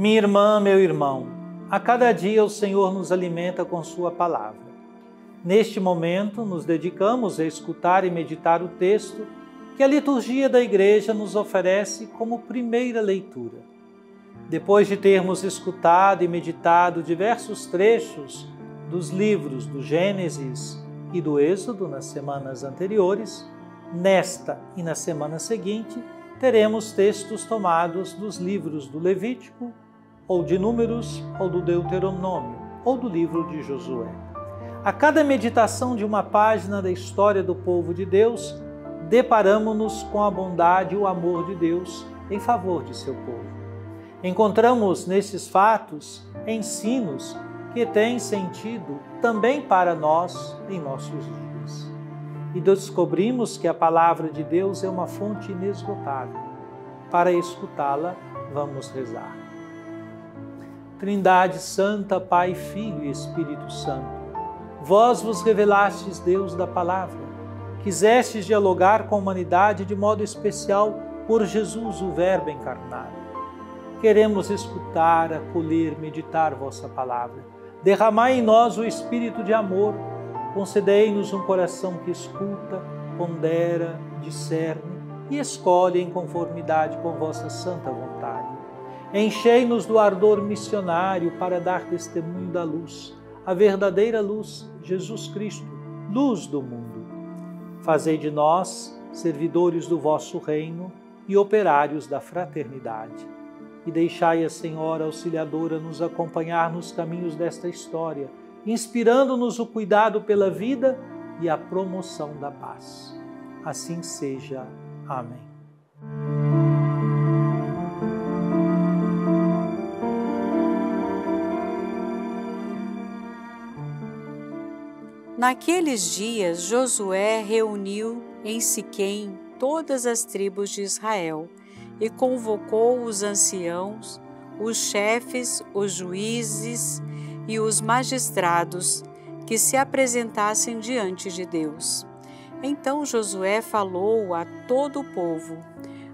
Minha irmã, meu irmão, a cada dia o Senhor nos alimenta com sua palavra. Neste momento, nos dedicamos a escutar e meditar o texto que a liturgia da Igreja nos oferece como primeira leitura. Depois de termos escutado e meditado diversos trechos dos livros do Gênesis e do Êxodo nas semanas anteriores, nesta e na semana seguinte, teremos textos tomados dos livros do Levítico, ou de Números, ou do Deuteronômio, ou do livro de Josué. A cada meditação de uma página da história do povo de Deus, deparamo-nos com a bondade e o amor de Deus em favor de seu povo. Encontramos nesses fatos ensinos que têm sentido também para nós em nossos dias. E descobrimos que a palavra de Deus é uma fonte inesgotável. Para escutá-la, vamos rezar. Trindade Santa, Pai, Filho e Espírito Santo, vós vos revelastes Deus da palavra, quisestes dialogar com a humanidade de modo especial por Jesus, o Verbo encarnado. Queremos escutar, acolher, meditar vossa palavra. Derramai em nós o espírito de amor, concedei-nos um coração que escuta, pondera, discerne e escolhe em conformidade com vossa santa vontade. Enchei-nos do ardor missionário para dar testemunho da luz, a verdadeira luz, Jesus Cristo, luz do mundo. Fazei de nós servidores do vosso reino e operários da fraternidade. E deixai a Senhora Auxiliadora nos acompanhar nos caminhos desta história, inspirando-nos o cuidado pela vida e a promoção da paz. Assim seja. Amém. Naqueles dias, Josué reuniu em Siquém todas as tribos de Israel e convocou os anciãos, os chefes, os juízes e os magistrados que se apresentassem diante de Deus. Então Josué falou a todo o povo: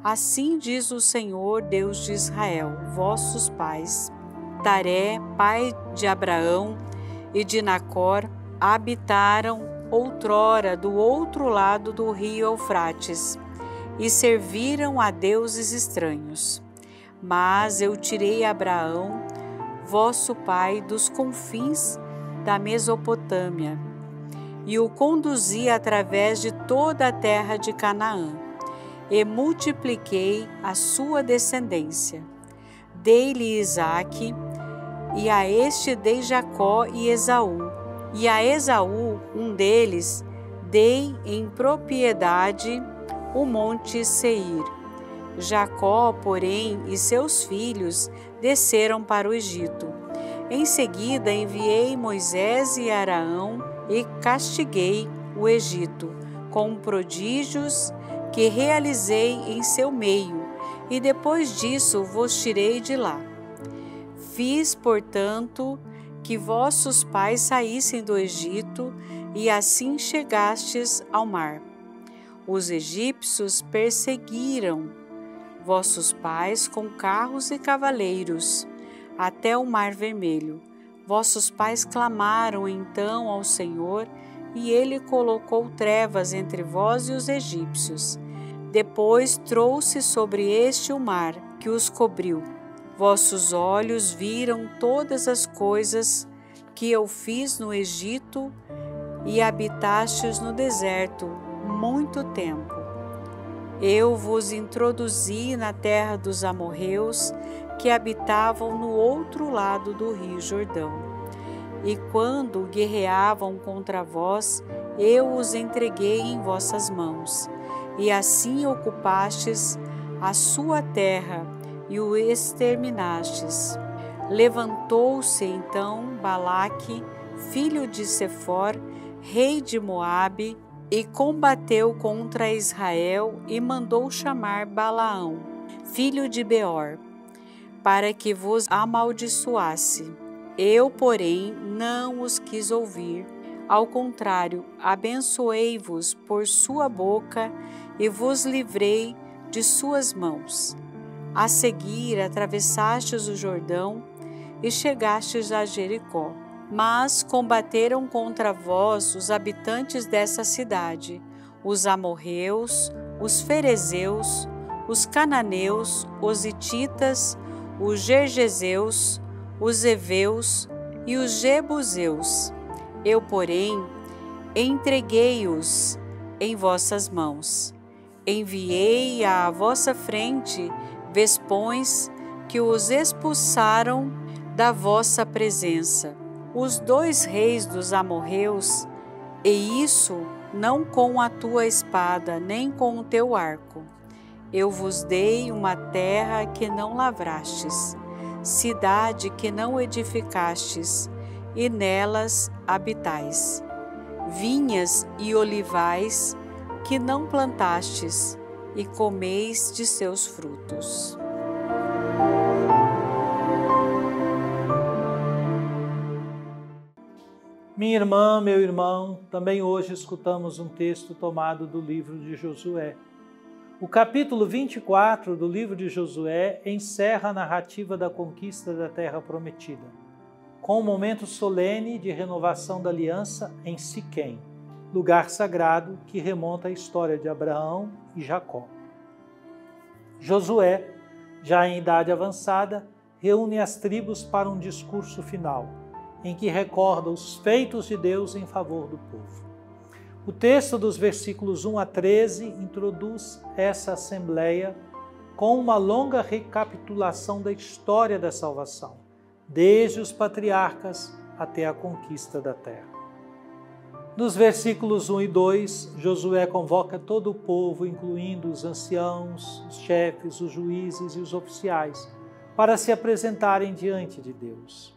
Assim diz o Senhor, Deus de Israel, vossos pais, Taré, pai de Abraão e de Nacor, habitaram outrora do outro lado do rio Eufrates e serviram a deuses estranhos. Mas eu tirei Abraão, vosso pai, dos confins da Mesopotâmia e o conduzi através de toda a terra de Canaã e multipliquei a sua descendência. Dei-lhe Isaque e a este dei Jacó e Esaú. E a Esaú, um deles, dei em propriedade o monte Seir. Jacó, porém, e seus filhos desceram para o Egito. Em seguida enviei Moisés e Arão e castiguei o Egito com prodígios que realizei em seu meio, e depois disso vos tirei de lá. Fiz, portanto, que vossos pais saíssem do Egito, e assim chegastes ao mar. Os egípcios perseguiram vossos pais com carros e cavaleiros, até o Mar Vermelho. Vossos pais clamaram então ao Senhor, e ele colocou trevas entre vós e os egípcios. Depois trouxe sobre este o mar, que os cobriu. Vossos olhos viram todas as coisas que eu fiz no Egito e habitastes no deserto muito tempo. Eu vos introduzi na terra dos amorreus que habitavam no outro lado do rio Jordão. E quando guerreavam contra vós, eu os entreguei em vossas mãos. E assim ocupastes a sua terra e o exterminastes. Levantou-se então Balaque, filho de Sefor, rei de Moabe, e combateu contra Israel e mandou chamar Balaão, filho de Beor, para que vos amaldiçoasse. Eu, porém, não os quis ouvir. Ao contrário, abençoei-vos por sua boca e vos livrei de suas mãos. A seguir, atravessastes o Jordão e chegastes a Jericó. Mas combateram contra vós os habitantes dessa cidade, os amorreus, os ferezeus, os cananeus, os hititas, os gergeseus, os heveus e os jebuseus. Eu, porém, entreguei-os em vossas mãos. Enviei à vossa frente vespões que os expulsaram da vossa presença, os 2 reis dos amorreus, e isso não com a tua espada, nem com o teu arco. Eu vos dei uma terra que não lavrastes, cidade que não edificastes, e nelas habitais. Vinhas e olivais que não plantastes, e comeis de seus frutos. Minha irmã, meu irmão, também hoje escutamos um texto tomado do livro de Josué. O capítulo 24 do livro de Josué encerra a narrativa da conquista da Terra Prometida, com um momento solene de renovação da aliança em Siquém, lugar sagrado que remonta à história de Abraão e Jacó. Josué, já em idade avançada, reúne as tribos para um discurso final, em que recorda os feitos de Deus em favor do povo. O texto dos versículos 1 a 13 introduz essa assembleia com uma longa recapitulação da história da salvação, desde os patriarcas até a conquista da terra. Nos versículos 1 e 2, Josué convoca todo o povo, incluindo os anciãos, os chefes, os juízes e os oficiais, para se apresentarem diante de Deus.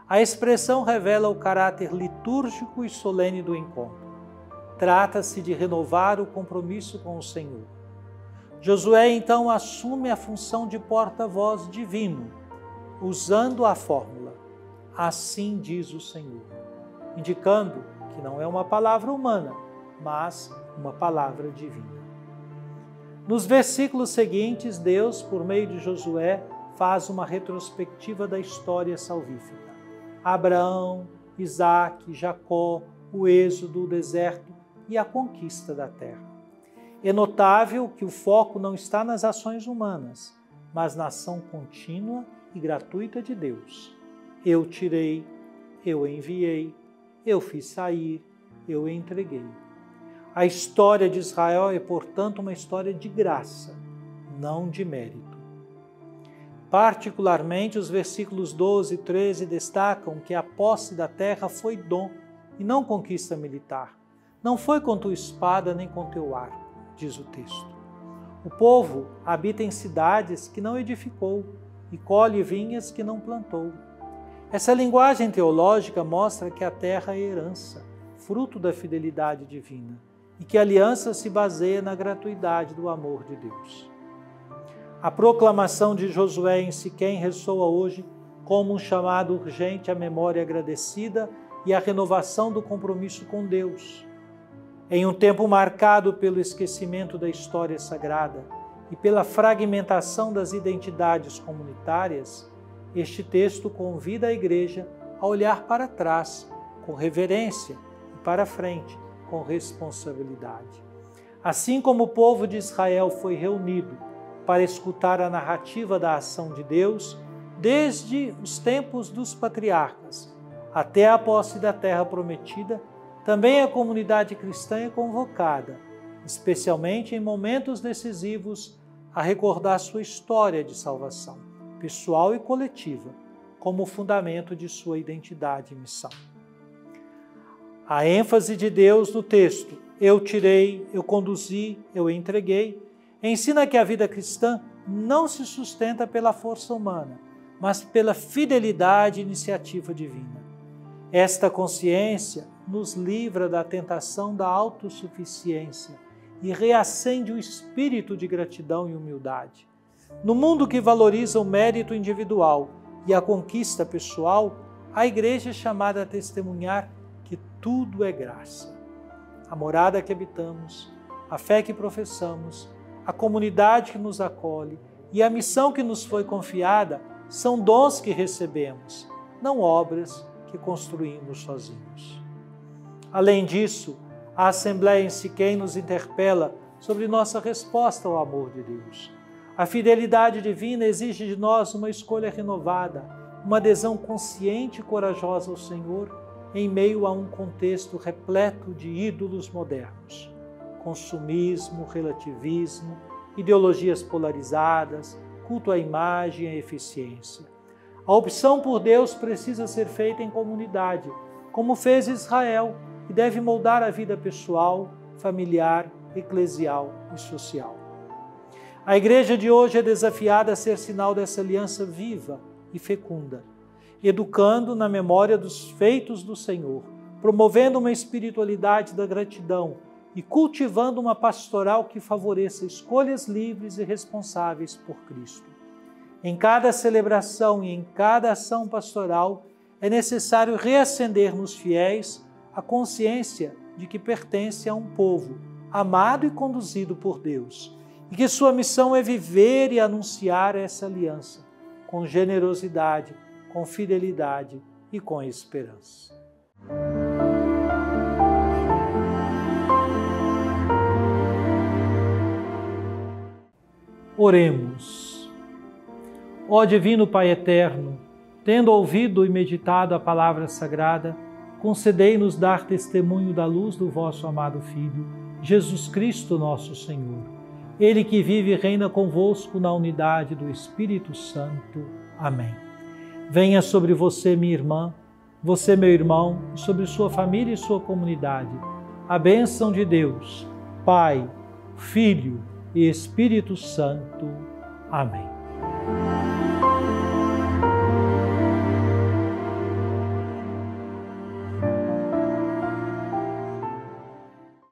A expressão revela o caráter litúrgico e solene do encontro. Trata-se de renovar o compromisso com o Senhor. Josué então assume a função de porta-voz divino, usando a fórmula "assim diz o Senhor", indicando que não é uma palavra humana, mas uma palavra divina. Nos versículos seguintes, Deus, por meio de Josué, faz uma retrospectiva da história salvífica. Abraão, Isaque, Jacó, o êxodo, o deserto e a conquista da terra. É notável que o foco não está nas ações humanas, mas na ação contínua e gratuita de Deus. Eu tirei, eu enviei, eu fiz sair, eu entreguei. A história de Israel é, portanto, uma história de graça, não de mérito. Particularmente, os versículos 12 e 13 destacam que a posse da terra foi dom e não conquista militar. Não foi com tua espada nem com teu arco, diz o texto. O povo habita em cidades que não edificou e colhe vinhas que não plantou. Essa linguagem teológica mostra que a terra é herança, fruto da fidelidade divina, e que a aliança se baseia na gratuidade do amor de Deus. A proclamação de Josué em Siquém ressoa hoje como um chamado urgente à memória agradecida e à renovação do compromisso com Deus. Em um tempo marcado pelo esquecimento da história sagrada e pela fragmentação das identidades comunitárias, este texto convida a Igreja a olhar para trás com reverência e para frente com responsabilidade. Assim como o povo de Israel foi reunido para escutar a narrativa da ação de Deus, desde os tempos dos patriarcas até a posse da terra prometida, também a comunidade cristã é convocada, especialmente em momentos decisivos, a recordar sua história de salvação, pessoal e coletiva, como fundamento de sua identidade e missão. A ênfase de Deus no texto, eu tirei, eu conduzi, eu entreguei, ensina que a vida cristã não se sustenta pela força humana, mas pela fidelidade e iniciativa divina. Esta consciência nos livra da tentação da autossuficiência e reacende o espírito de gratidão e humildade. No mundo que valoriza o mérito individual e a conquista pessoal, a Igreja é chamada a testemunhar que tudo é graça. A morada que habitamos, a fé que professamos, a comunidade que nos acolhe e a missão que nos foi confiada são dons que recebemos, não obras que construímos sozinhos. Além disso, a Assembleia em Siquém nos interpela sobre nossa resposta ao amor de Deus. A fidelidade divina exige de nós uma escolha renovada, uma adesão consciente e corajosa ao Senhor em meio a um contexto repleto de ídolos modernos. Consumismo, relativismo, ideologias polarizadas, culto à imagem e à eficiência. A opção por Deus precisa ser feita em comunidade, como fez Israel, e deve moldar a vida pessoal, familiar, eclesial e social. A igreja de hoje é desafiada a ser sinal dessa aliança viva e fecunda, educando na memória dos feitos do Senhor, promovendo uma espiritualidade da gratidão e cultivando uma pastoral que favoreça escolhas livres e responsáveis por Cristo. Em cada celebração e em cada ação pastoral, é necessário reacender nos fiéis a consciência de que pertence a um povo amado e conduzido por Deus, e que sua missão é viver e anunciar essa aliança com generosidade, com fidelidade e com esperança. Oremos. Ó Divino Pai Eterno, tendo ouvido e meditado a palavra sagrada, concedei-nos dar testemunho da luz do vosso amado Filho, Jesus Cristo nosso Senhor. Ele que vive e reina convosco na unidade do Espírito Santo. Amém. Venha sobre você, minha irmã, você, meu irmão, sobre sua família e sua comunidade, a bênção de Deus, Pai, Filho e Espírito Santo. Amém.